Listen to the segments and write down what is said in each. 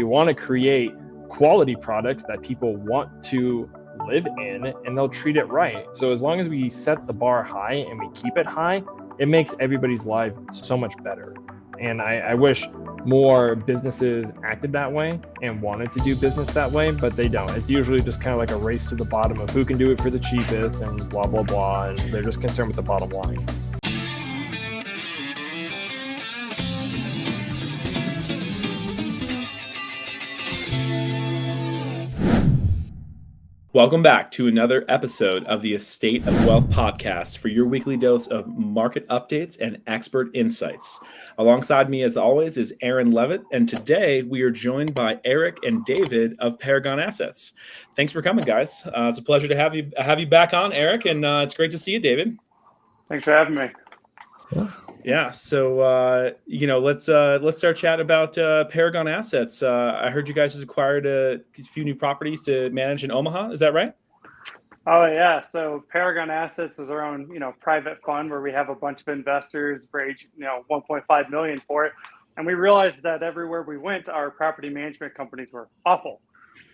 We want to create quality products that people want to live in, and they'll treat it right. So as long as we set the bar high and we keep it high, it makes everybody's life so much better. And I wish more businesses acted that way and wanted to do business that way, but they don't. It's usually just kind of like a race to the bottom of who can do it for the cheapest and blah, blah, blah. And they're just concerned with the bottom line. Welcome back to another episode of the Estate of Wealth podcast for your weekly dose of market updates and expert insights. Alongside me, as always, is Aaron Levitt, and today we are joined by Eric and David of Paragon Assets. Thanks for coming, guys. It's a pleasure to have you back on, Eric, and it's great to see you, David. Thanks for having me. Yeah, so let's start chatting about Paragon Assets. I heard you guys just acquired a few new properties to manage in Omaha. Is that right? Oh yeah. So Paragon Assets is our own, private fund where we have a bunch of investors raise, $1.5 million for it, and we realized that everywhere we went, our property management companies were awful.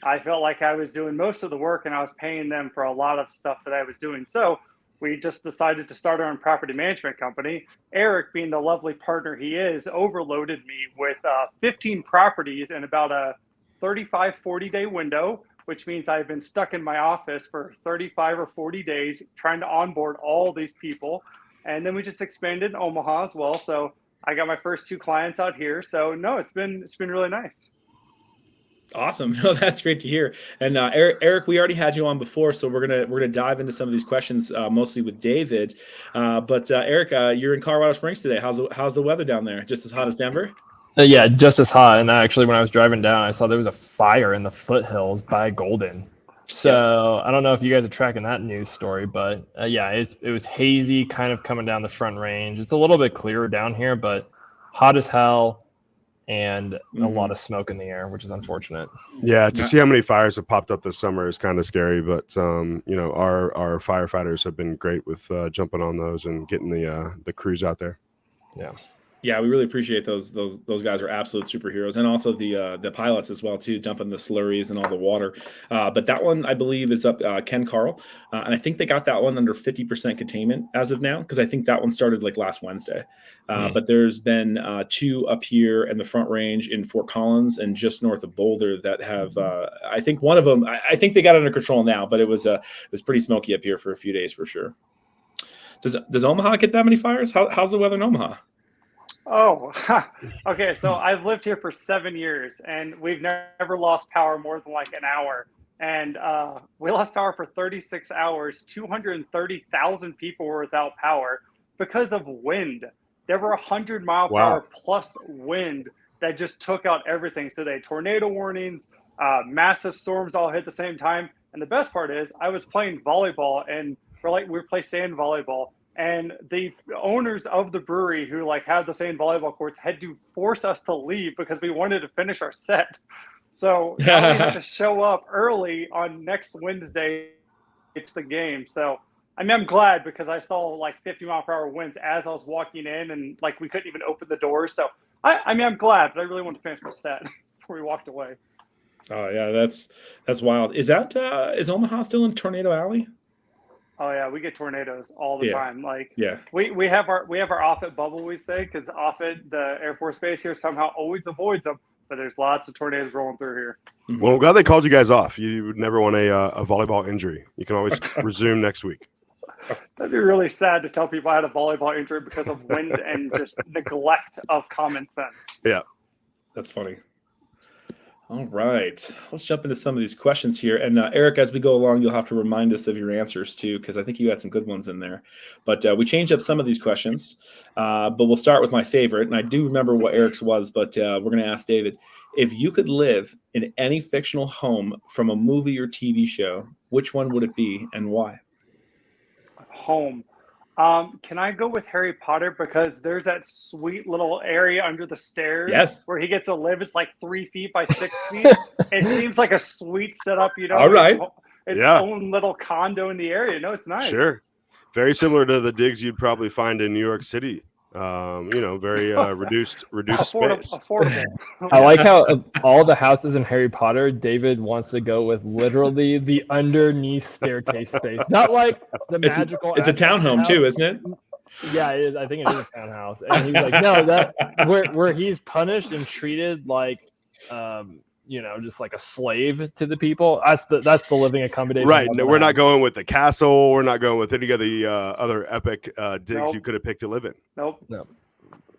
I felt like I was doing most of the work and I was paying them for a lot of stuff that I was doing. So we just decided to start our own property management company. Eric, being the lovely partner he is, overloaded me with 15 properties in about a 35, 40-day window, which means I've been stuck in my office for 35 or 40 days trying to onboard all these people. And then we just expanded in Omaha as well. So I got my first 2 clients out here. So no, it's been really nice. Awesome. No, that's great to hear. And Eric, we already had you on before, so we're gonna dive into some of these questions, mostly with David. But Eric, you're in Colorado Springs today. How's the weather down there? Just as hot as Denver? Yeah, just as hot. And actually, when I was driving down, I saw there was a fire in the foothills by Golden. So I don't know if you guys are tracking that news story, but it was hazy, kind of coming down the Front Range. It's a little bit clearer down here, but hot as hell. And a lot of smoke in the air, which is unfortunate. Yeah, to see how many fires have popped up this summer is kind of scary, but our firefighters have been great with jumping on those and getting the crews out there. Yeah, we really appreciate those guys are absolute superheroes, and also the pilots as well too, dumping the slurries and all the water. But that one I believe is up Ken Carl, and I think they got that one under 50% containment as of now, because I think that one started like last Wednesday. But there's been 2 up here in the Front Range in Fort Collins and just north of Boulder that have. I think one of them. I think they got it under control now, but it was pretty smoky up here for a few days for sure. Does Omaha get that many fires? How's the weather in Omaha? Oh, okay. So I've lived here for 7 years, and we've never lost power more than like an hour. And we lost power for 36 hours. 230,000 people were without power because of wind. There were 100-mile-per-hour plus wind that just took out everything today. Tornado warnings, massive storms all hit at the same time. And the best part is I was playing volleyball, and we play sand volleyball. And the owners of the brewery who had the same volleyball courts had to force us to leave because we wanted to finish our set. So now we have to show up early on next Wednesday. It's the game. So I'm glad, because I saw 50-mile-per-hour winds as I was walking in, and we couldn't even open the doors. So I'm glad, but I really wanted to finish my set before we walked away. Oh yeah, that's wild. Is Omaha still in Tornado Alley? Oh yeah, we get tornadoes all the time. We have our Offutt bubble, we say, because Offutt, the Air Force Base here, somehow always avoids them. But there's lots of tornadoes rolling through here. Well, I'm glad they called you guys off. You would never want a volleyball injury. You can always resume next week. That'd be really sad to tell people I had a volleyball injury because of wind and just neglect of common sense. Yeah, that's funny. All right, let's jump into some of these questions here. And Eric, as we go along, you'll have to remind us of your answers too, because I think you had some good ones in there. But we changed up some of these questions, but we'll start with my favorite. And I do remember what Eric's was, but we're going to ask David, if you could live in any fictional home from a movie or TV show, which one would it be and why? Home. Can I go with Harry Potter, because there's that sweet little area under the stairs where he gets to live. It's 3 feet by 6 feet. It seems like a sweet setup, All right. His own little condo in the area. No, it's nice. Sure. Very similar to the digs you'd probably find in New York City. Very reduced space. Affordable. I like how of all the houses in Harry Potter, David wants to go with literally the underneath staircase space, not like the magical. It's a aspect of the townhome house. too, isn't it? Yeah, it is. I think it is a townhouse. And he's like, no, that where he's punished and treated like, just like a slave to the people. That's the living accommodation. Right. No, we're not going with the castle. We're not going with any of the other epic digs you could have picked to live in. Nope. No.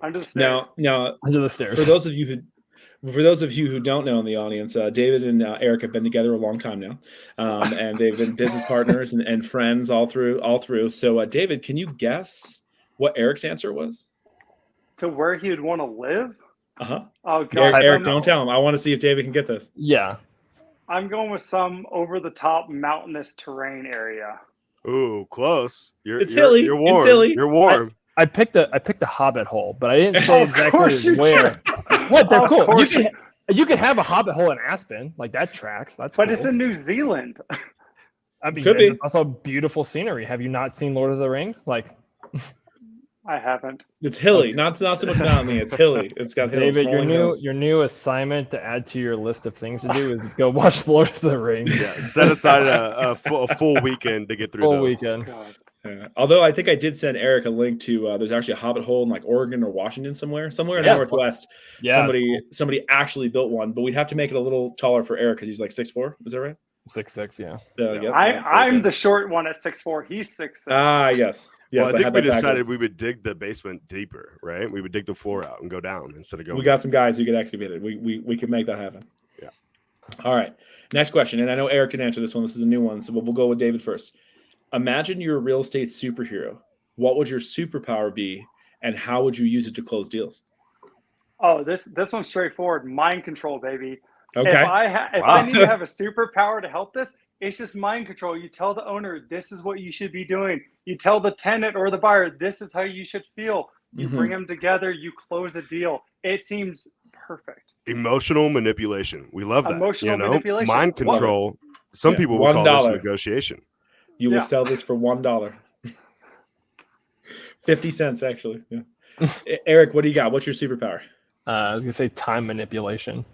Under the stairs. Now, Under the stairs. For those of you who don't know in the audience, David and Eric have been together a long time now, and they've been business partners and friends all through. So, David, can you guess what Eric's answer was? To where he would want to live? Uh-huh. Oh, God. Eric, don't tell him. I want to see if David can get this. Yeah. I'm going with some over-the-top mountainous terrain area. Ooh, close. It's hilly. You're warm. It's hilly. You're warm. I picked a hobbit hole, but I didn't say exactly where. Did. What? They're Of cool. course You can have a hobbit hole in Aspen. Like, that tracks. That's But cool. it's in New Zealand. I mean, Could be. it's also beautiful scenery. Have you not seen Lord of the Rings? Like, I haven't. It's hilly. Not so much mountainy. It's hilly. It's got hills. David, rolling hills. your new assignment to add to your list of things to do is go watch Lord of the Rings. Yeah, set aside a full weekend to get through Full those. weekend. God. Although I think I did send Eric a link to there's actually a hobbit hole in like Oregon or Washington somewhere in the Northwest. Yeah. Somebody actually built one, but we'd have to make it a little taller for Eric because he's like 6'4". Is that right? 6'6", yeah. Yep. I'm the short one at 6'4". He's 6'6". Ah, yes. Well, I think had we that decided backwards. we would dig the basement deeper, right? We would dig the floor out and go down instead of going. We got some guys who could excavate it. We could make that happen. Yeah. All right. Next question, and I know Eric can answer this one. This is a new one, so we'll go with David first. Imagine you're a real estate superhero. What would your superpower be, and how would you use it to close deals? Oh, this one's straightforward. Mind control, baby. Okay. If I need to have a superpower to help this, it's just mind control. You tell the owner, this is what you should be doing. You tell the tenant or the buyer, this is how you should feel. You bring them together. You close a deal. It seems perfect. Emotional manipulation. We love that. Emotional manipulation. Mind control. Some people will call this negotiation. You will sell this for $1. 50 cents, actually. Yeah. Eric, what do you got? What's your superpower? I was gonna say time manipulation.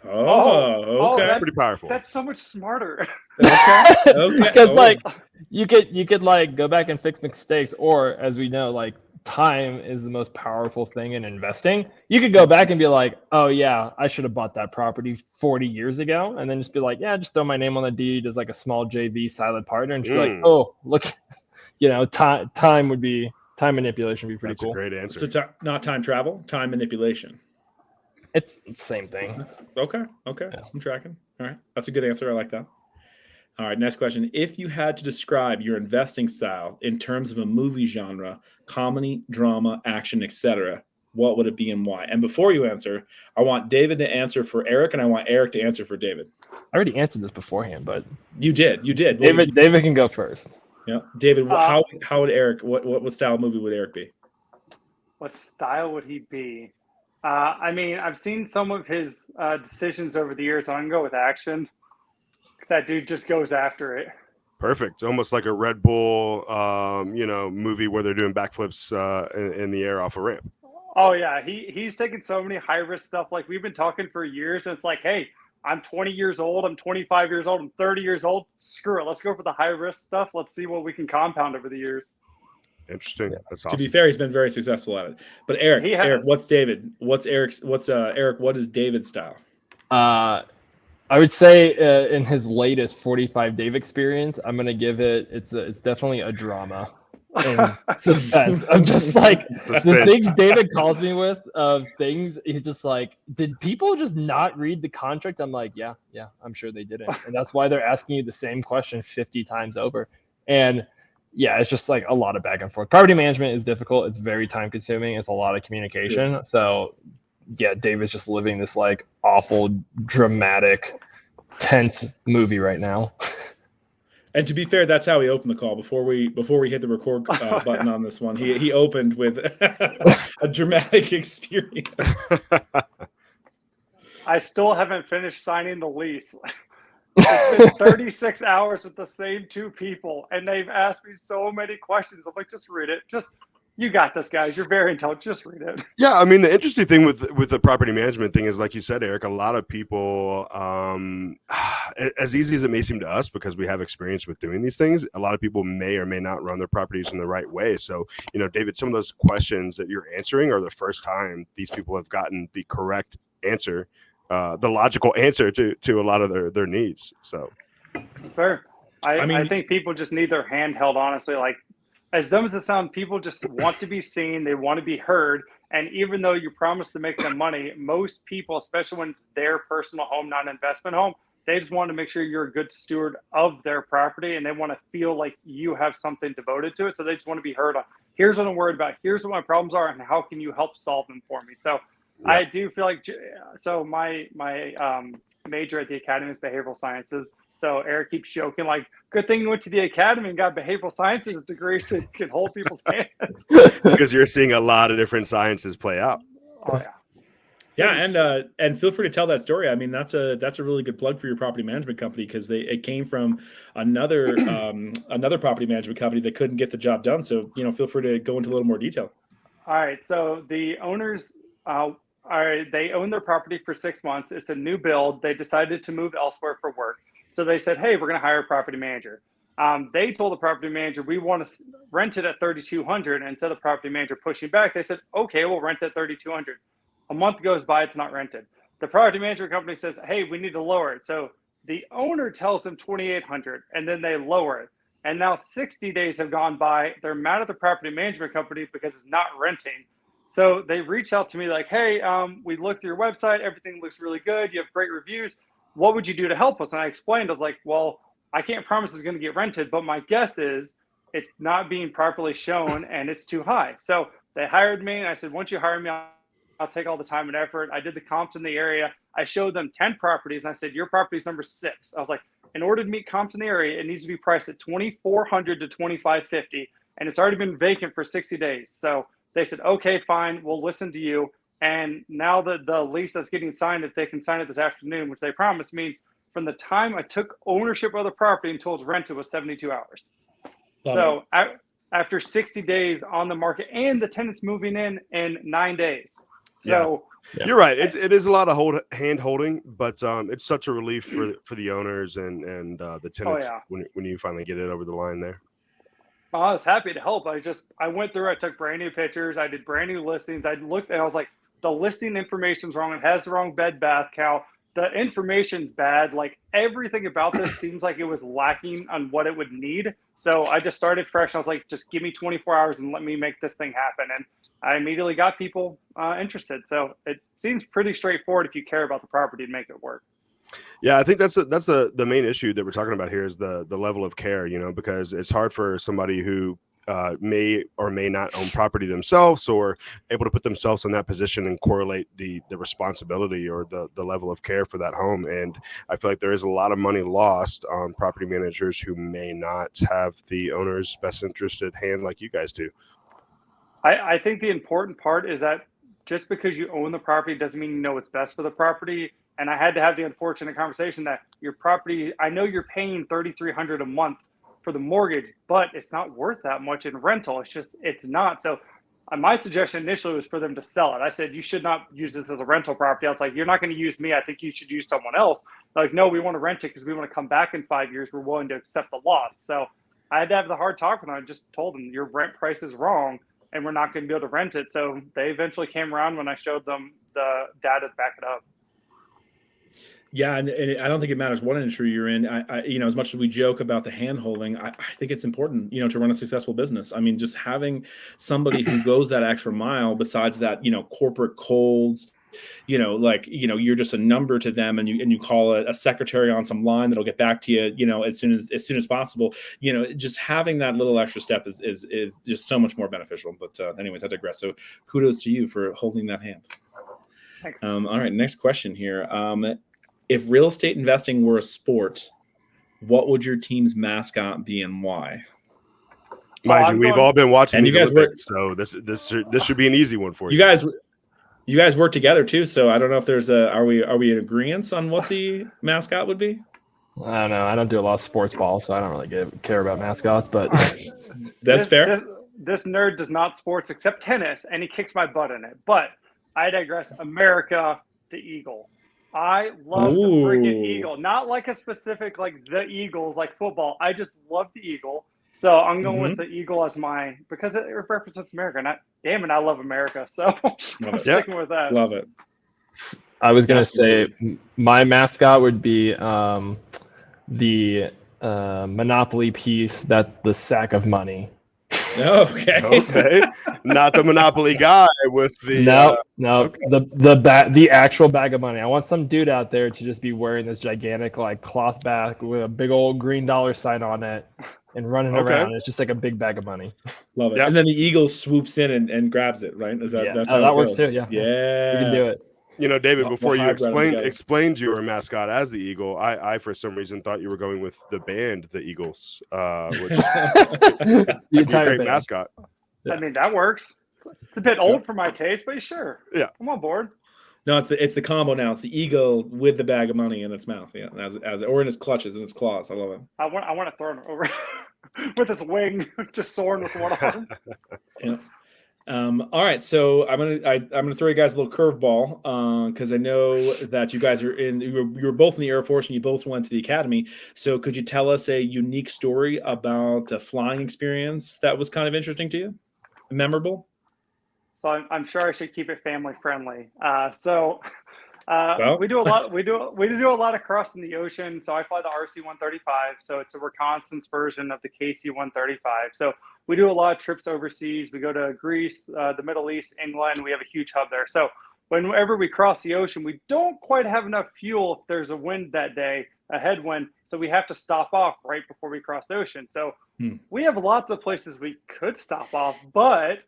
Oh, okay. That's pretty powerful. That's so much smarter. Okay. Because like you could like go back and fix mistakes, or as we know, like time is the most powerful thing in investing. You could go back and be like, oh yeah, I should have bought that property 40 years ago, and then just be like, yeah, just throw my name on the deed as like a small JV silent partner, and just be like, oh look, time manipulation would be pretty That's cool. a great answer. So not time travel, time manipulation. It's the same thing. Okay. Yeah. I'm tracking. All right. That's a good answer. I like that. All right. Next question. If you had to describe your investing style in terms of a movie genre, comedy, drama, action, etc., what would it be and why? And before you answer, I want David to answer for Eric, and I want Eric to answer for David. I already answered this beforehand, but You did. David can go first. Yeah. David, how would Eric, what style of movie would Eric be? What style would he be? I mean, I've seen some of his decisions over the years. So I'm going to go with action because that dude just goes after it. Perfect. Almost like a Red Bull, movie where they're doing backflips in the air off a ramp. Oh, yeah. He's taken so many high-risk stuff. Like, we've been talking for years, and it's like, hey, I'm 20 years old, I'm 25 years old, I'm 30 years old. Screw it. Let's go for the high-risk stuff. Let's see what we can compound over the years. Interesting. Yeah. That's awesome. To be fair, he's been very successful at it. But Eric, what's David? Eric, what is David's style? I would say in his latest 45 Dave experience, I'm gonna give it's definitely a drama and suspense. I'm just like the things David calls me with of things. He's just like, did people just not read the contract? I'm like, yeah, I'm sure they didn't, and that's why they're asking you the same question 50 times over. And yeah, it's just like a lot of back and forth. Property management is difficult. It's very time consuming. It's a lot of communication. Sure. So yeah, David's just living this like awful, dramatic, tense movie right now. And to be fair, that's how he opened the call before we hit the record button on this one. He opened with a dramatic experience. I still haven't finished signing the lease. It's been 36 hours with the same two people, and they've asked me so many questions. I'm like, just read it. Just You got this, guys. You're very intelligent. Just read it. Yeah, I mean, the interesting thing with the property management thing is, like you said, Eric, a lot of people, as easy as it may seem to us, because we have experience with doing these things, a lot of people may or may not run their properties in the right way. So, David, some of those questions that you're answering are the first time these people have gotten the correct answer, the logical answer to a lot of their needs. So it's fair. I think people just need their hand held, honestly. Like, as dumb as it sounds, people just want to be seen. They want to be heard. And even though you promise to make them money, most people, especially when it's their personal home, not an investment home, they just want to make sure you're a good steward of their property, and they want to feel like you have something devoted to it. So they just want to be heard on, here's what I'm worried about, here's what my problems are, and how can you help solve them for me? So yeah. I do feel like, so my major at the Academy is behavioral sciences. So Eric keeps joking, like, good thing you went to the academy and got behavioral sciences degree so you can hold people's hands. Because you're seeing a lot of different sciences play out. Oh yeah. Yeah, and feel free to tell that story. I mean, that's a really good plug for your property management company, because it came from another property management company that couldn't get the job done. So feel free to go into a little more detail. All right. So the owners they own their property for 6 months. It's a new build. They decided to move elsewhere for work. So they said, hey, we're going to hire a property manager. They told the property manager, we want to rent it at $3,200. And instead of the property manager pushing back, they said, okay, we'll rent it at $3,200. A month goes by, it's not rented. The property management company says, hey, we need to lower it. So the owner tells them $2,800, and then they lower it. And now 60 days have gone by. They're mad at the property management company because it's not renting. So they reach out to me like, hey, we looked through your website. Everything looks really good. You have great reviews. What would you do to help us? And I explained, I was like, well, I can't promise it's going to get rented, but my guess is it's not being properly shown and it's too high. So they hired me, and I said, once you hire me, I'll take all the time and effort. I did the comps in the area. I showed them 10 properties, and I said, your property is number 6. I was like, in order to meet comps in the area, it needs to be priced at $2,400 to $2,550, and it's already been vacant for 60 days. So they said, okay, fine, we'll listen to you. And now the lease that's getting signed, if they can sign it this afternoon, which they promised, means from the time I took ownership of the property until it's rented was 72 hours. So after 60 days on the market, and the tenant's moving in 9 days. So yeah. You're right. It is a lot of hand holding, but it's such a relief for the owners and the tenants when you finally get it over the line there. I was happy to help. I went through, I took brand new pictures. I did brand new listings. I looked and I was like, the listing information's wrong. It has the wrong bed, bath, count. The information's bad. Like, everything about this seems like it was lacking on what it would need. So I just started fresh. I was like, just give me 24 hours and let me make this thing happen. And I immediately got people interested. So it seems pretty straightforward if you care about the property to make it work. Yeah, I think that's the main issue that we're talking about here is the level of care, because it's hard for somebody who may or may not own property themselves or able to put themselves in that position and correlate the responsibility or the level of care for that home. And I feel like there is a lot of money lost on property managers who may not have the owner's best interest at hand like you guys do. I think the important part is that just because you own the property doesn't mean you know what's best for the property. And I had to have the unfortunate conversation that your property, I know you're paying $3,300 a month for the mortgage, but it's not worth that much in rental. It's not. So my suggestion initially was for them to sell it. I said, you should not use this as a rental property. I was like, you're not going to use me. I think you should use someone else. They're like, no, we want to rent it because we want to come back in 5 years. We're willing to accept the loss. So I had to have the hard talk with them. I just told them your rent price is wrong and we're not going to be able to rent it. So they eventually came around when I showed them the data to back it up. Yeah, and I don't think it matters what industry you're in. I as much as we joke about the hand holding, I think it's important, to run a successful business. I mean, just having somebody who goes that extra mile besides that, corporate colds, you're just a number to them, and you call a secretary on some line that'll get back to you, as soon as possible. Just having that little extra step is just so much more beneficial. But anyways, I digress. So kudos to you for holding that hand. Thanks. All right, next question here. If real estate investing were a sport, what would your team's mascot be and why? Mind you, we've all been watching these Olympics, so this should be an easy one for you. You guys work together too, so I don't know if there's are we in agreement on what the mascot would be? I don't know. I don't do a lot of sports ball, so I don't really care about mascots, but that's fair. this nerd does not sports except tennis, and he kicks my butt in it. But I digress. America, the Eagle. I love the freaking Eagle. Not like a specific, like the Eagles, like football. I just love the Eagle. So I'm going with the Eagle as mine because it represents America. And damn it, I love America. So I'm sticking with that. Love it. I was going to say my mascot would be the Monopoly piece. That's the sack of money. Okay. Okay. Not the Monopoly guy with the the actual bag of money. I want some dude out there to just be wearing this gigantic like cloth bag with a big old green dollar sign on it and running around. It's just like a big bag of money. Love it. Yep. And then the Eagle swoops in and grabs it, right? That's how that it works goes. too. Yeah. You can do it. You know, David, before you explained your mascot as the Eagle, I for some reason thought you were going with the band, the Eagles, which the entire great mascot. Yeah. I mean, that works. It's a bit old for my taste, but sure. Yeah, I'm on board. No, it's the combo now. It's the Eagle with the bag of money in its mouth, or in its clutches and its claws. I love it. I want to throw him over with his wing, just soaring with one arm. Yeah. All right, so I'm gonna throw you guys a little curveball because I know that you guys you were both in the Air Force and you both went to the academy. So could you tell us a unique story about a flying experience that was kind of interesting to you, memorable? So I'm sure I should keep it family friendly. We do a lot. We do a lot of crossing the ocean. So I fly the RC-135. So it's a reconnaissance version of the KC-135. So we do a lot of trips overseas. We go to Greece, the Middle East, England. We have a huge hub there. So whenever we cross the ocean, we don't quite have enough fuel if there's a wind that day, a headwind. So we have to stop off right before we cross the ocean. So we have lots of places we could stop off, but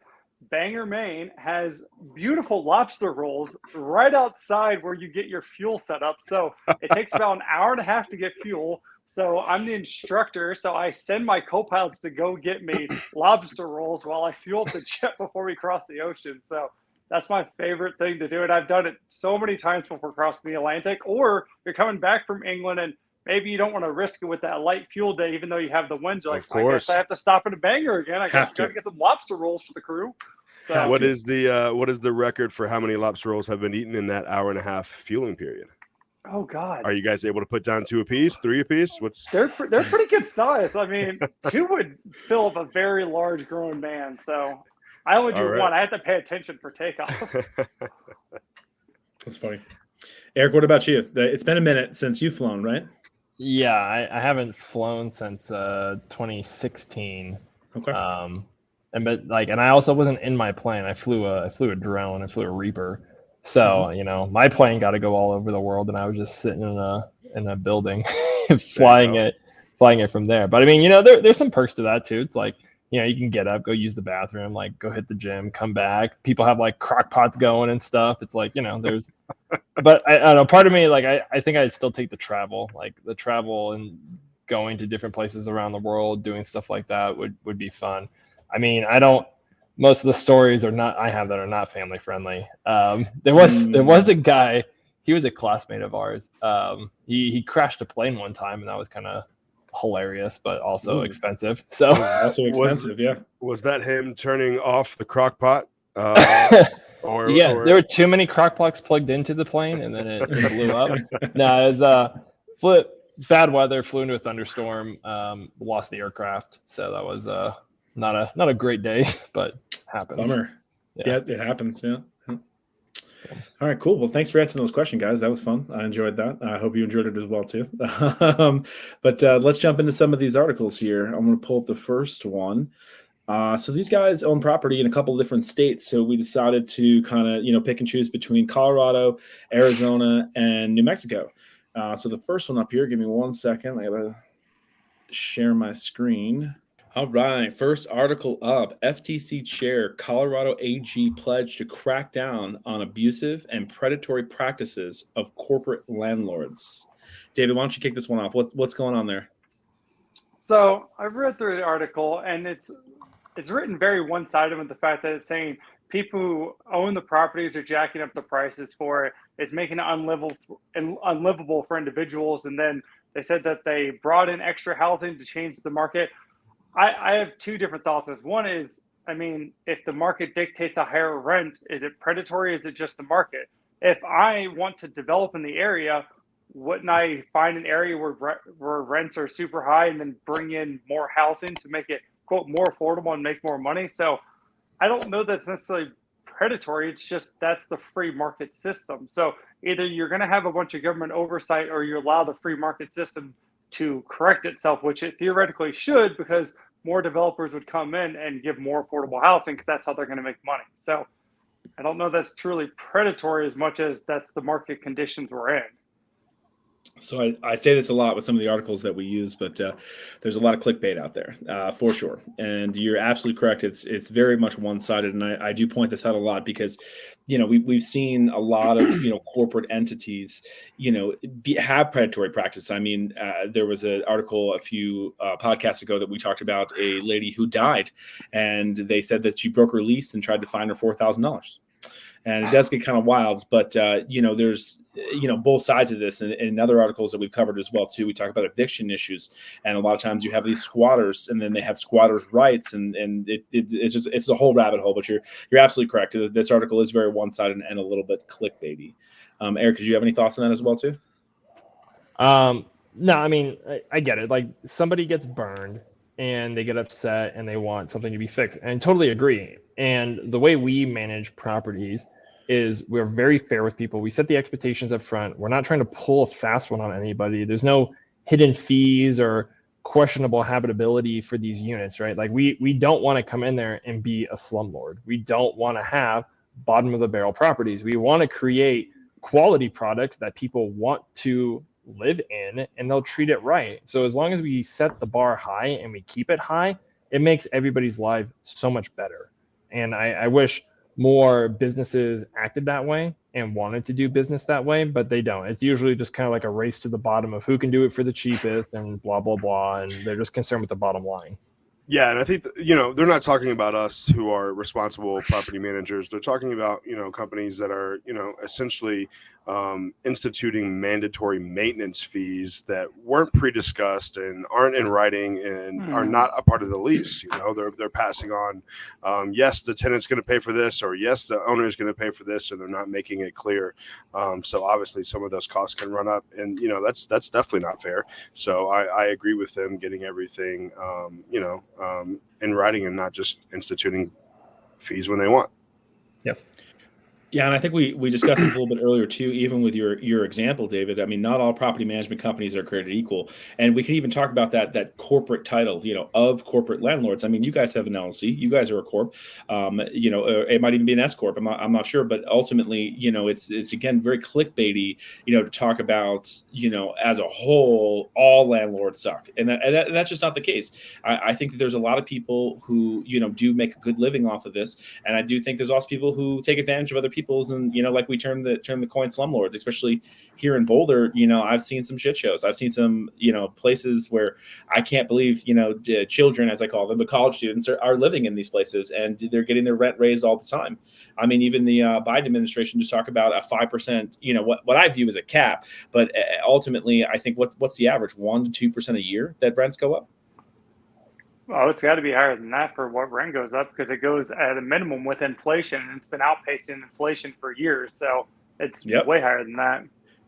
Bangor, Maine has beautiful lobster rolls right outside where you get your fuel set up. So it takes about an hour and a half to get fuel. So I'm the instructor. So I send my co-pilots to go get me lobster rolls while I fuel the jet before we cross the ocean. So that's my favorite thing to do. And I've done it so many times before crossing the Atlantic, or you're coming back from England and maybe you don't want to risk it with that light fuel day, even though you have the winds. You're like, I guess I have to stop in a Bangor again. I guess I got to get some lobster rolls for the crew. So, what is the record for how many lobster rolls have been eaten in that hour and a half fueling period? Oh God! Are you guys able to put down 2 apiece, 3 apiece? They're pretty good size. I mean, 2 would fill up a very large grown man. So I only do 1. I have to pay attention for takeoff. That's funny. Eric, what about you? It's been a minute since you've flown, right? Yeah, I haven't flown since 2016. Okay. And I also wasn't in my plane. I flew a drone. I flew a Reaper. So my plane got to go all over the world, and I was just sitting in a building, flying it from there. But I mean, there's some perks to that too. It's like you can get up, go use the bathroom, like go hit the gym, come back. People have like crock pots going and stuff. It's like there's. But I don't know. Part of me, like I think I'd still take the travel and going to different places around the world, doing stuff like that would be fun. I mean, most of the stories I have that are not family friendly. There was a guy, he was a classmate of ours. He crashed a plane one time, and that was kind of hilarious, but also expensive. So also expensive, yeah. Was that him turning off the crock pot? There were too many crock pots plugged into the plane, and then it blew up. No, it was bad weather, flew into a thunderstorm, lost the aircraft. So that was not a great day, but happens. Bummer. Yeah, it happens. Yeah. All right, cool. Well, thanks for answering those questions, guys. That was fun. I enjoyed that. I hope you enjoyed it as well too. But let's jump into some of these articles here. I'm going to pull up the first one. So these guys own property in a couple of different states. So we decided to kind of pick and choose between Colorado, Arizona, and New Mexico. So the first one up here. Give me 1 second. I gotta share my screen. All right, first article up. FTC chair, Colorado AG pledged to crack down on abusive and predatory practices of corporate landlords. David, why don't you kick this one off? What's going on there? So I've read through the article, and it's written very one-sided with the fact that it's saying people who own the properties are jacking up the prices for it. It's making it unlivable for individuals. And then they said that they brought in extra housing to change the market. I have 2 different thoughts on this. One is I mean, if the market dictates a higher rent, is it predatory? Is it just the market? If I want to develop in the area, wouldn't I find an area where rents are super high and then bring in more housing to make it, quote, more affordable and make more money? So I don't know that's necessarily predatory. It's just that's the free market system. So either you're going to have a bunch of government oversight or you allow the free market system to correct itself, which it theoretically should, because more developers would come in and give more affordable housing because that's how they're going to make money. So I don't know that's truly predatory as much as that's the market conditions we're in. So I say this a lot with some of the articles that we use, but there's a lot of clickbait out there for sure. And you're absolutely correct. It's very much one-sided. And I do point this out a lot because, we've seen a lot of, corporate entities, have predatory practice. I mean, there was an article a few podcasts ago that we talked about a lady who died, and they said that she broke her lease and tried to fine her $4,000. And it does get kind of wild, but there's both sides of this, and in other articles that we've covered as well too. We talk about eviction issues, and a lot of times you have these squatters, and then they have squatters' rights, and it's a whole rabbit hole. But you're absolutely correct. This article is very one-sided and a little bit clickbaity. Eric, did you have any thoughts on that as well too? No, I mean I get it. Like somebody gets burned and they get upset and they want something to be fixed, and totally agree. And the way we manage properties is we're very fair with people. We set the expectations up front. We're not trying to pull a fast one on anybody. There's no hidden fees or questionable habitability for these units, right? Like we don't want to come in there and be a slumlord. We don't want to have bottom of the barrel properties. We want to create quality products that people want to live in, and they'll treat it right. So as long as we set the bar high and we keep it high, it makes everybody's life so much better. And I wish more businesses acted that way and wanted to do business that way, but they don't. It's usually just kind of like a race to the bottom of who can do it for the cheapest and blah, blah, blah. And they're just concerned with the bottom line. Yeah, and I think they're not talking about us who are responsible property managers. They're talking about companies that are essentially instituting mandatory maintenance fees that weren't pre-discussed and aren't in writing and are not a part of the lease. They're passing on, yes, the tenant's going to pay for this, or yes, the owner is going to pay for this, and they're not making it clear. So obviously, some of those costs can run up, and that's definitely not fair. So I agree with them getting everything in writing and not just instituting fees when they want. Yep. Yeah, and I think we discussed this a little bit earlier too, even with your example, David. I mean, not all property management companies are created equal. And we can even talk about that corporate title, of corporate landlords. I mean, you guys have an LLC, you guys are a corp, it might even be an S corp. I'm not sure, but ultimately, it's again very clickbaity, to talk about, as a whole, all landlords suck, and that's just not the case. I think that there's a lot of people who do make a good living off of this, and I do think there's also people who take advantage of other people's, and like we term the coin slumlords, especially here in Boulder. I've seen some shit shows. I've seen some places where I can't believe children, as I call them, the college students are living in these places, and they're getting their rent raised all the time. I mean, even the Biden administration just talk about a 5%, what I view as a cap, but ultimately I think what's the average, 1% to 2% a year that rents go up. Well, it's got to be higher than that for what rent goes up, because it goes at a minimum with inflation, and it's been outpacing inflation for years. So it's way higher than that.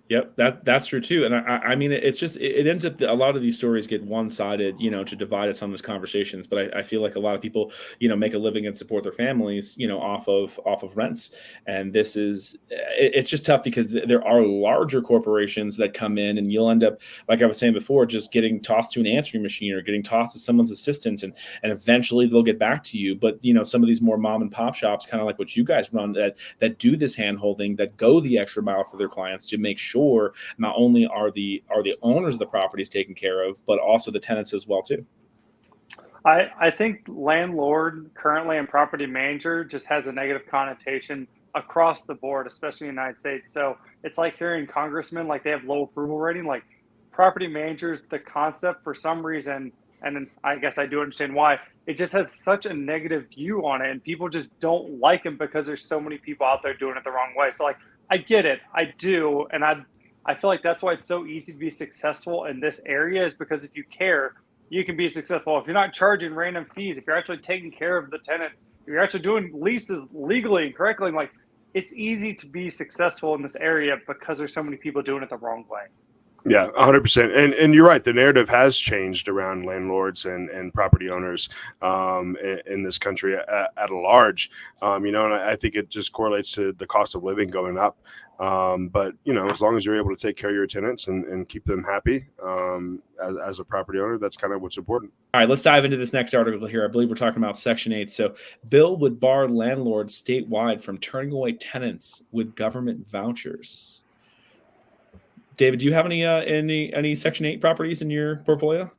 Yep, that's true too. And I mean, it's just it ends up a lot of these stories get one-sided, to divide us on these conversations. But I feel like a lot of people, make a living and support their families, off of rents. And this is it's just tough because there are larger corporations that come in, and you'll end up, like I was saying before, just getting tossed to an answering machine or getting tossed to someone's assistant, and eventually they'll get back to you. But some of these more mom and pop shops, kind of like what you guys run, that do this hand holding, that go the extra mile for their clients to make sure not only are the owners of the properties taken care of, but also the tenants as well too. I think landlord currently and property manager just has a negative connotation across the board, especially in the United States. So it's like hearing congressmen, like they have low approval rating, like property managers, the concept for some reason, and then I guess I do understand why, it just has such a negative view on it, and people just don't like them because there's so many people out there doing it the wrong way. So like, I get it, I do, and I feel like that's why it's so easy to be successful in this area, is because if you care, you can be successful. If you're not charging random fees, if you're actually taking care of the tenant you're actually doing leases legally and correctly. I'm like, it's easy to be successful in this area because there's so many people doing it the wrong way. Yeah, 100%. And you're right. The narrative has changed around landlords and property owners in this country at a large. And I think it just correlates to the cost of living going up. But as long as you're able to take care of your tenants and keep them happy as a property owner, that's kind of what's important. All right, let's dive into this next article here. I believe we're talking about Section 8. So, bill would bar landlords statewide from turning away tenants with government vouchers. David, do you have any Section 8 properties in your portfolio?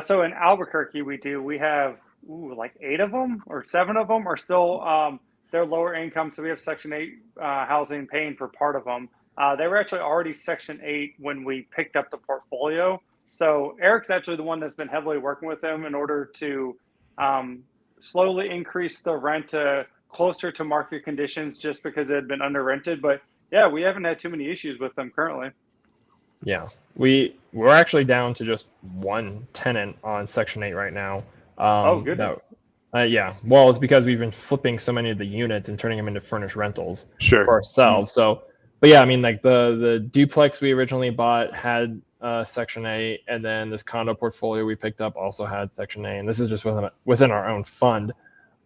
So in Albuquerque, we have like 8 of them or 7 of them are still they're lower income. So we have Section 8 housing paying for part of them. They were actually already Section 8 when we picked up the portfolio. So Eric's actually the one that's been heavily working with them in order to slowly increase the rent to closer to market conditions just because it had been under rented. But yeah, we haven't had too many issues with them currently. Yeah, we're actually down to just one tenant on Section 8 right now. Oh, goodness. Yeah, well, it's because we've been flipping so many of the units and turning them into furnished rentals for ourselves. So, but yeah, I mean, like the duplex we originally bought had Section 8, and then this condo portfolio we picked up also had Section 8, and this is just within our own fund.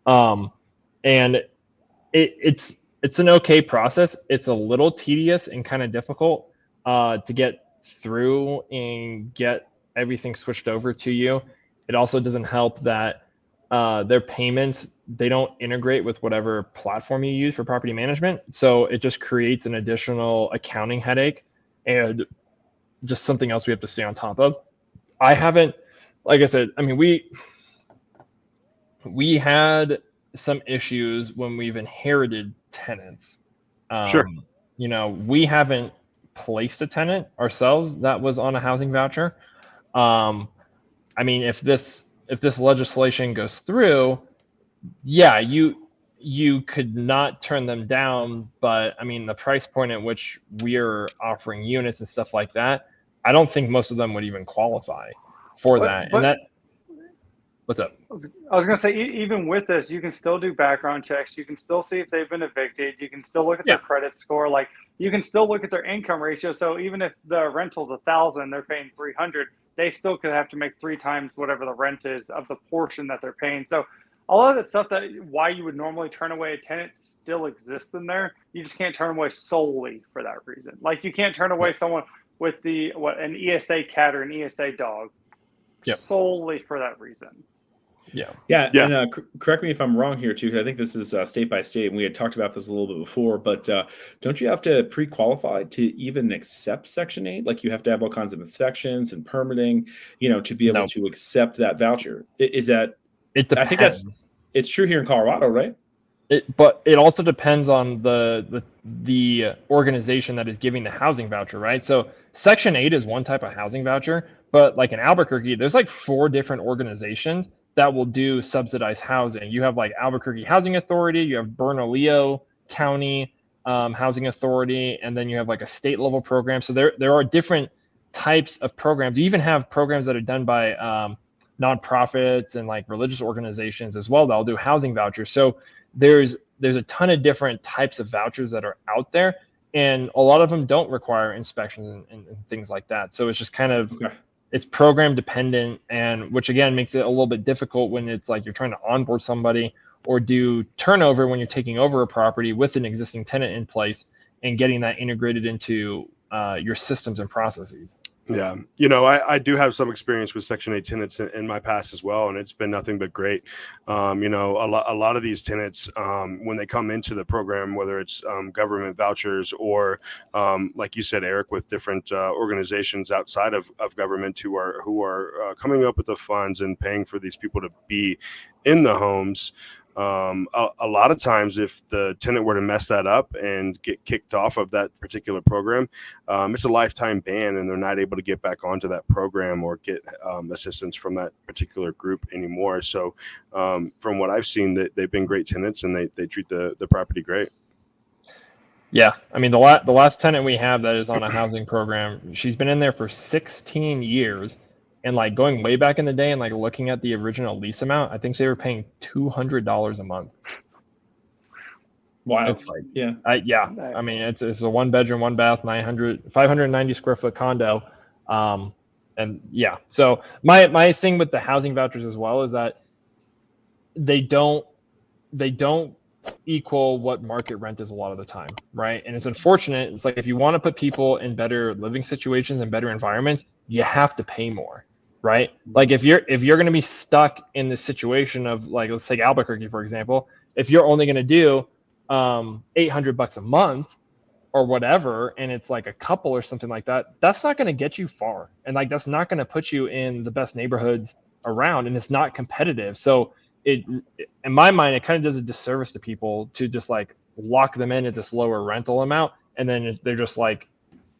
And it's an okay process. It's a little tedious and kind of difficult to get through and get everything switched over to you. It also doesn't help that their payments, they don't integrate with whatever platform you use for property management. So it just creates an additional accounting headache and just something else we have to stay on top of. I haven't, like I said, I mean, we had some issues when we've inherited tenants. Sure. We haven't placed a tenant ourselves that was on a housing voucher. I mean, if this legislation goes through, yeah, you could not turn them down, but I mean, the price point at which we're offering units and stuff like that, I don't think most of them would even qualify for that. And that, what's up? I was going to say, even with this, you can still do background checks. You can still see if they've been evicted. You can still look at their credit score. Like, you can still look at their income ratio. So even if the rental's $1,000, they're paying $300, they still could have to make 3 times whatever the rent is of the portion that they're paying. So a lot of that stuff that why you would normally turn away a tenant still exists in there. You just can't turn away solely for that reason. Like, you can't turn away someone with an ESA cat or an ESA dog solely for that reason. Yeah. And correct me if I'm wrong here too. I think this is state by state, and we had talked about this a little bit before. But don't you have to pre-qualify to even accept Section 8? Like, you have to have all kinds of inspections and permitting, to be able to accept that voucher. Is that? It depends. I think it's true here in Colorado, right? But it also depends on the organization that is giving the housing voucher, right? So Section 8 is one type of housing voucher, but like in Albuquerque, there's like 4 different organizations that will do subsidized housing. You have like Albuquerque Housing Authority, you have Bernalillo County Housing Authority, and then you have like a state level program. So there are different types of programs. You even have programs that are done by nonprofits and like religious organizations as well that'll do housing vouchers. So there's a ton of different types of vouchers that are out there, and a lot of them don't require inspections and things like that. So it's just kind of it's program dependent, and which again makes it a little bit difficult when it's like you're trying to onboard somebody or do turnover when you're taking over a property with an existing tenant in place and getting that integrated into your systems and processes. Yeah. I do have some experience with Section 8 tenants in my past as well, and it's been nothing but great. A lot of these tenants, when they come into the program, whether it's government vouchers or, like you said, Eric, with different organizations outside of government who are coming up with the funds and paying for these people to be in the homes. A lot of times, if the tenant were to mess that up and get kicked off of that particular program, it's a lifetime ban, and they're not able to get back onto that program or get assistance from that particular group anymore. So from what I've seen, they've been great tenants, and they treat the property great. Yeah, I mean, the last tenant we have that is on a housing program, she's been in there for 16 years, And like going way back in the day and like looking at the original lease amount, I think they were paying $200 a month. Wow. It's like, yeah. Yeah. Nice. I mean, it's a 1 bedroom, 1 bath, 590 square foot condo. And yeah, so my thing with the housing vouchers as well is that they don't equal what market rent is a lot of the time, right? And it's unfortunate. It's like if you want to put people in better living situations and better environments, you have to pay more, right? Like if you're going to be stuck in this situation of like, let's take Albuquerque for example, if you're only going to do $800 a month or whatever, and it's like a couple or something like that, that's not going to get you far, and like that's not going to put you in the best neighborhoods around, and it's not competitive. So it, in my mind, it kind of does a disservice to people to just like lock them in at this lower rental amount, and then they're just like,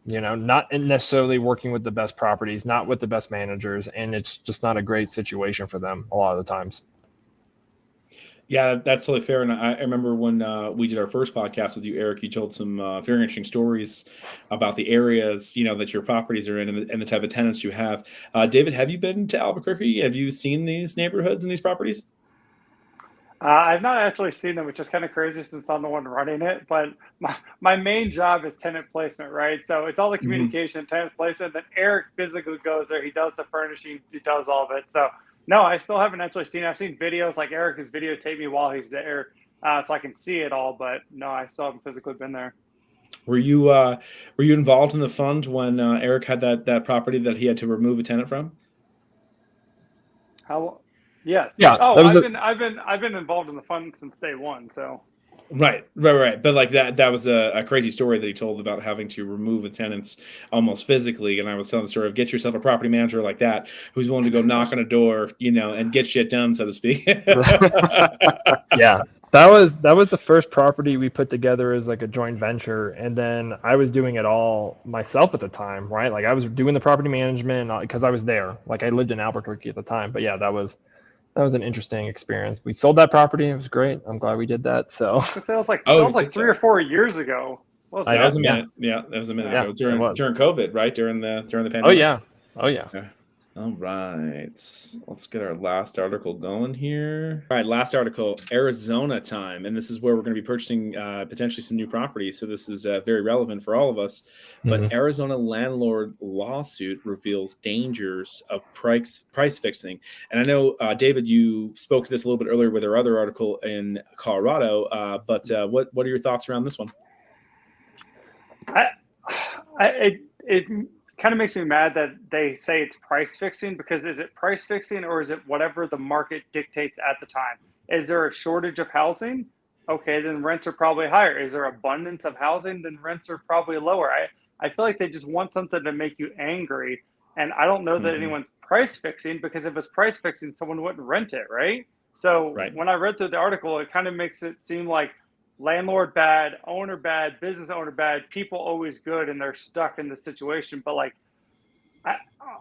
not necessarily working with the best properties, not with the best managers, and it's just not a great situation for them a lot of the times. Yeah, that's totally fair. And I remember when we did our first podcast with you, Eric, you told some very interesting stories about the areas, that your properties are in and the type of tenants you have. David, have you been to Albuquerque? Have you seen these neighborhoods and these properties? I've not actually seen them, which is kind of crazy since I'm the one running it. But my main job is tenant placement, right? So it's all the communication, tenant placement. Then Eric physically goes there. He does the furnishing. He does all of it. So no, I still haven't actually seen it. I've seen videos, like Eric has videotaped me while he's there, so I can see it all. But no, I still haven't physically been there. Were you involved in the fund when Eric had that property that he had to remove a tenant from? How? Yes. Yeah. Oh, I've been involved in the fund since day one. So. Right. But like that was a crazy story that he told about having to remove the tenants almost physically. And I was telling the story of get yourself a property manager like that who's willing to go knock on a door, and get shit done, so to speak. Yeah. That was the first property we put together as like a joint venture, and then I was doing it all myself at the time, right? Like I was doing the property management because I was there. Like I lived in Albuquerque at the time. But yeah, that was an interesting experience. We sold that property. It was great. I'm glad we did that. So that was like 3 or 4 years ago. That was a minute. Yeah, that was a minute ago during COVID, right? During the pandemic. Oh yeah. All right, let's get our last article going here. All right, last article, Arizona time. And this is where we're going to be purchasing potentially some new properties. So this is very relevant for all of us. But Arizona landlord lawsuit reveals dangers of price fixing. And I know, David, you spoke to this a little bit earlier with our other article in Colorado. But what are your thoughts around this one? It kind of makes me mad that they say it's price fixing, because is it price fixing or is it whatever the market dictates at the time? Is there a shortage of housing? Okay, then rents are probably higher. Is there abundance of housing? Then rents are probably lower. I feel like they just want something to make you angry. And I don't know that anyone's price fixing, because if it's price fixing, someone wouldn't rent it, right? So when I read through the article, it kind of makes it seem like landlord bad, owner bad, business owner bad, people always good, and they're stuck in this situation. But like,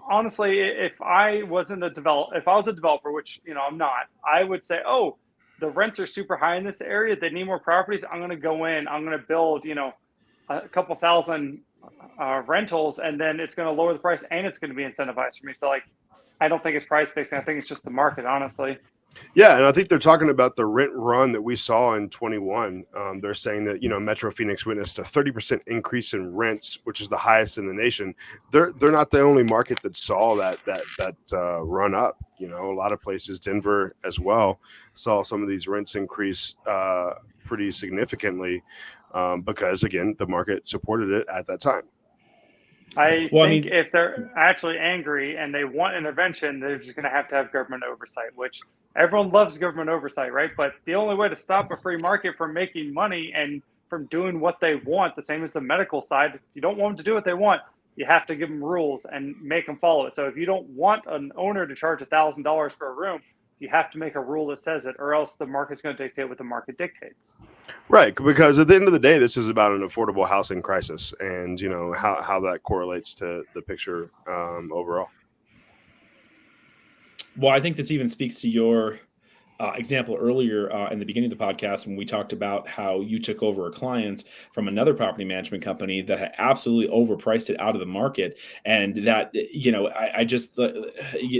honestly, if I was a developer, which I'm not, I would say, oh, the rents are super high in this area. They need more properties. I'm going to go in. I'm going to build, a couple thousand rentals, and then it's going to lower the price, and it's going to be incentivized for me. So like, I don't think it's price fixing. I think it's just the market, honestly. Yeah, and I think they're talking about the rent run that we saw in 21. They're saying that Metro Phoenix witnessed a 30% increase in rents, which is the highest in the nation. They're not the only market that saw that run up. A lot of places, Denver as well, saw some of these rents increase pretty significantly because again the market supported it at that time. I think if they're actually angry and they want intervention, they're just going to have government oversight, which everyone loves government oversight, right? But the only way to stop a free market from making money and from doing what they want, the same as the medical side, if you don't want them to do what they want, you have to give them rules and make them follow it. So if you don't want an owner to charge $1,000 for a room, you have to make a rule that says it, or else the market's going to dictate what the market dictates. Right, because at the end of the day, this is about an affordable housing crisis, and how that correlates to the picture overall. Well, I think this even speaks to your example earlier in the beginning of the podcast when we talked about how you took over a client from another property management company that had absolutely overpriced it out of the market. And that, I just,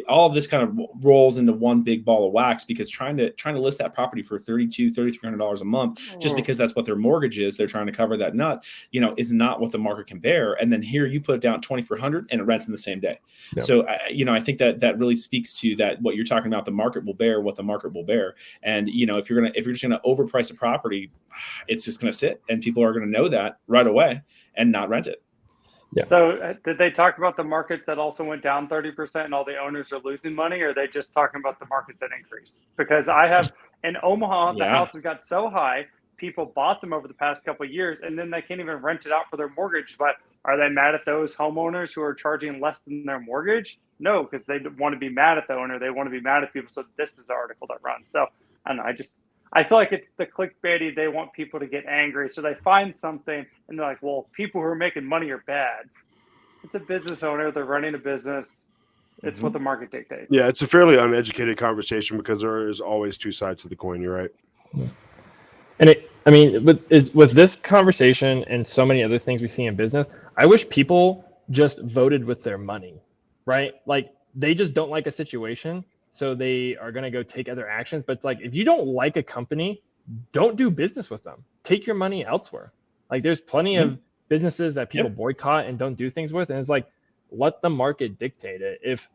all of this kind of rolls into one big ball of wax, because trying to list that property for $3,300 a month, just because that's what their mortgage is, they're trying to cover that nut, is not what the market can bear. And then here you put it down $2,400 and it rents in the same day. Yep. So, I think that really speaks to that, what you're talking about, the market will bear what the market will bear. And, if you're just going to overprice a property, it's just going to sit, and people are going to know that right away and not rent it. Yeah. So did they talk about the markets that also went down 30% and all the owners are losing money, or are they just talking about the markets that increased? Because I have in Omaha, the houses got so high, people bought them over the past couple of years, and then they can't even rent it out for their mortgage. But are they mad at those homeowners who are charging less than their mortgage? No, because they want to be mad at the owner. They want to be mad at people. So this is the article that runs. So I don't know. I feel like it's the clickbaity. They want people to get angry. So they find something and they're like, well, people who are making money are bad. It's a business owner. They're running a business. It's what the market dictates. Yeah, it's a fairly uneducated conversation because there is always two sides to the coin. You're right. And with this conversation and so many other things we see in business, I wish people just voted with their money, right? Like they just don't like a situation, so they are going to go take other actions. But it's like, if you don't like a company, don't do business with them. Take your money elsewhere. Like there's plenty of businesses that people boycott and don't do things with. And it's like, let the market dictate it. If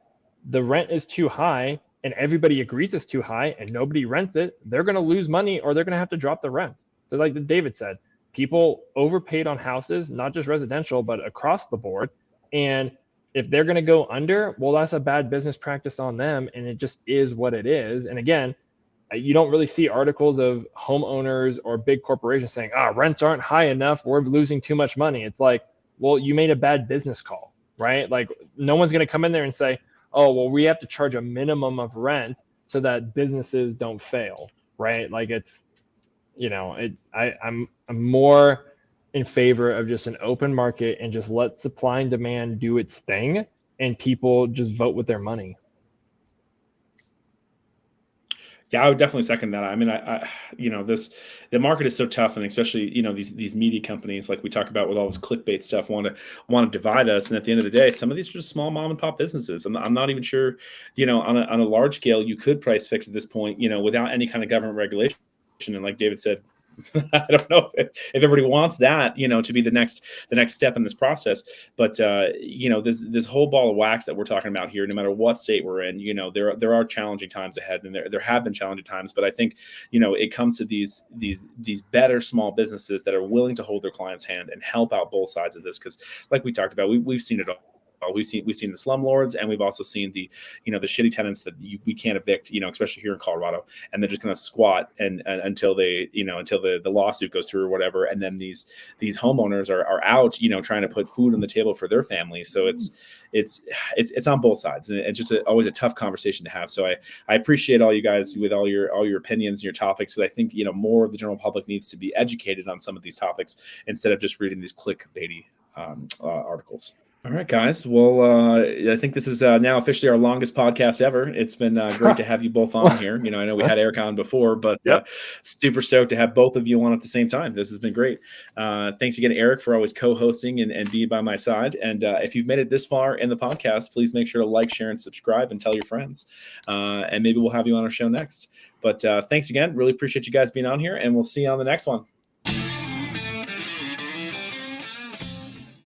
the rent is too high and everybody agrees it's too high and nobody rents it, they're going to lose money or they're going to have to drop the rent. So like David said, people overpaid on houses, not just residential, but across the board. And if they're going to go under, well, that's a bad business practice on them. And it just is what it is. And again, you don't really see articles of homeowners or big corporations saying, rents aren't high enough, we're losing too much money. It's like, well, you made a bad business call, right? Like no one's going to come in there and say, oh, well, we have to charge a minimum of rent so that businesses don't fail, right? Like it's, I'm more in favor of just an open market and just let supply and demand do its thing and people just vote with their money. Yeah, I would definitely second that. I mean, the market is so tough, and especially, these media companies, like we talk about with all this clickbait stuff, want to divide us. And at the end of the day, some of these are just small mom and pop businesses. I'm not even sure, on a large scale, you could price fix at this point, without any kind of government regulation. And like David said, I don't know if everybody wants that, to be the next step in this process. But this whole ball of wax that we're talking about here, no matter what state we're in, there are challenging times ahead, and there have been challenging times. But I think it comes to these better small businesses that are willing to hold their client's hand and help out both sides of this, because like we talked about, we've seen it all. We've seen the slumlords, and we've also seen the shitty tenants that we can't evict, especially here in Colorado, and they're just going to squat and until the lawsuit goes through or whatever, and then these homeowners are out, trying to put food on the table for their families. So it's on both sides, and it's just always a tough conversation to have. So I appreciate all you guys with all your opinions and your topics, because I think more of the general public needs to be educated on some of these topics instead of just reading these clickbaity articles. All right, guys. Well, I think this is now officially our longest podcast ever. It's been great to have you both on here. I know we had Eric on before, but super stoked to have both of you on at the same time. This has been great. Thanks again, Eric, for always co-hosting and being by my side. And if you've made it this far in the podcast, please make sure to like, share, and subscribe, and tell your friends. And maybe we'll have you on our show next. But thanks again. Really appreciate you guys being on here, and we'll see you on the next one.